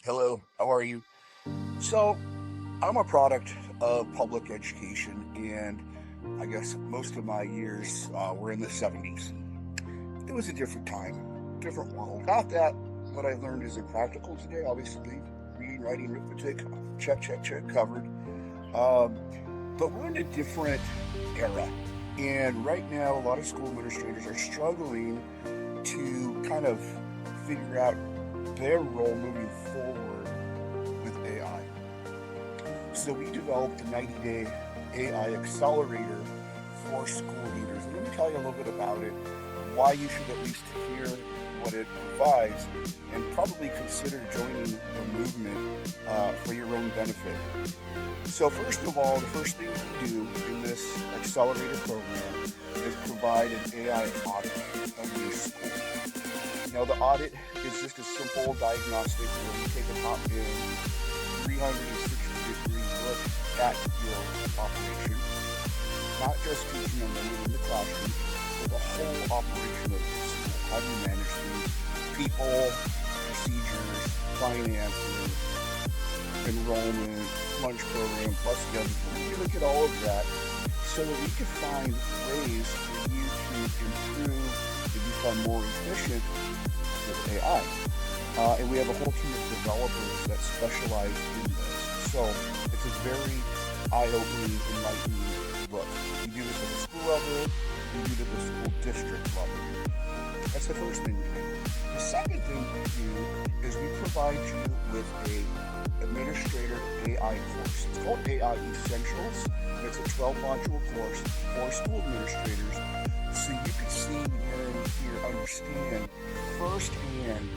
Hello, how are you? So, I'm a product of public education, and I guess most of my years were in the 70s. It was a different time, different world. Not that what I learned isn't practical today, obviously. Reading, writing, arithmetic, check, check, check, covered. Um, but we're in a different era. And right now, a lot of school administrators are struggling to kind of figure out their role moving forward with AI. So we developed a 90-day AI accelerator for school leaders. And let me tell you a little bit about it, why you should at least hear what it provides, and probably consider joining the movement for your own benefit. So first of all, the first thing we do in this accelerator program is provide an AI audit of your school. Now the audit is just a simple diagnostic where you take a top-down 360-degree look at your operation, not just teaching them in the classroom, but the whole operation of the school. How do you manage things? People, procedures, finances, enrollment, lunch program, plus the others. We look at all of that so that we can find ways for you to improve and become more efficient with AI. And we have a whole team of developers that specialize in this. So it's a very eye-opening, enlightening look. We do this at the school level, we do it at the school district level. That's the first thing we do. The second thing we do is we provide you with a administrator AI course. It's called AI Essentials. It's a 12-module course for school administrators, so you can see, hear, understand firsthand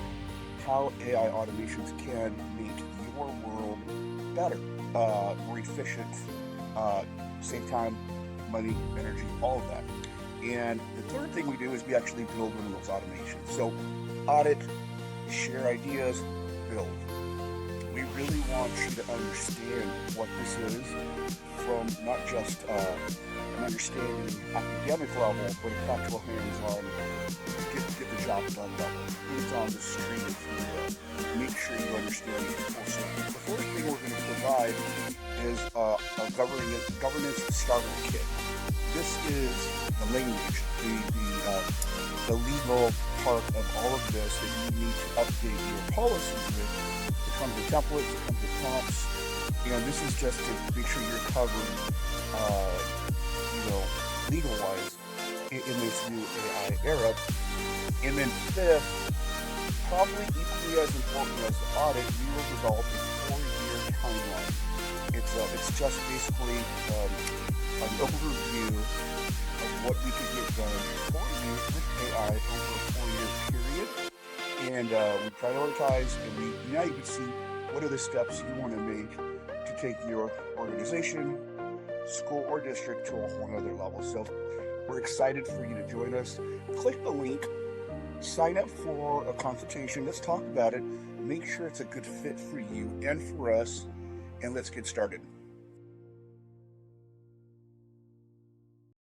how AI automations can make your world better, more efficient, save time, money, energy, all of that. And the third thing we do is we actually build one of those automations. So audit, share ideas, build. We really want you to understand what this is from not just an understanding academic level, but a practical hands-on, get the job done level. Boots on the street, if you will. Make sure you understand the full circle. The first thing we're going to provide is a governance starter kit. This is the language, the legal part of all of this that you need to update your policies with. It comes with templates, it comes with prompts. This is just to make sure you're covered, legal-wise in this new AI era. And then fifth, probably equally as important as the audit, we will develop a 4-year timeline. It's just basically an overview of what we could get done for you with AI over a 4-year period. And we prioritize, and now you can see what are the steps you want to make to take your organization, school, or district to a whole other level. So we're excited for you to join us. Click the link, sign up for a consultation. Let's talk about it. Make sure it's a good fit for you and for us, and let's get started.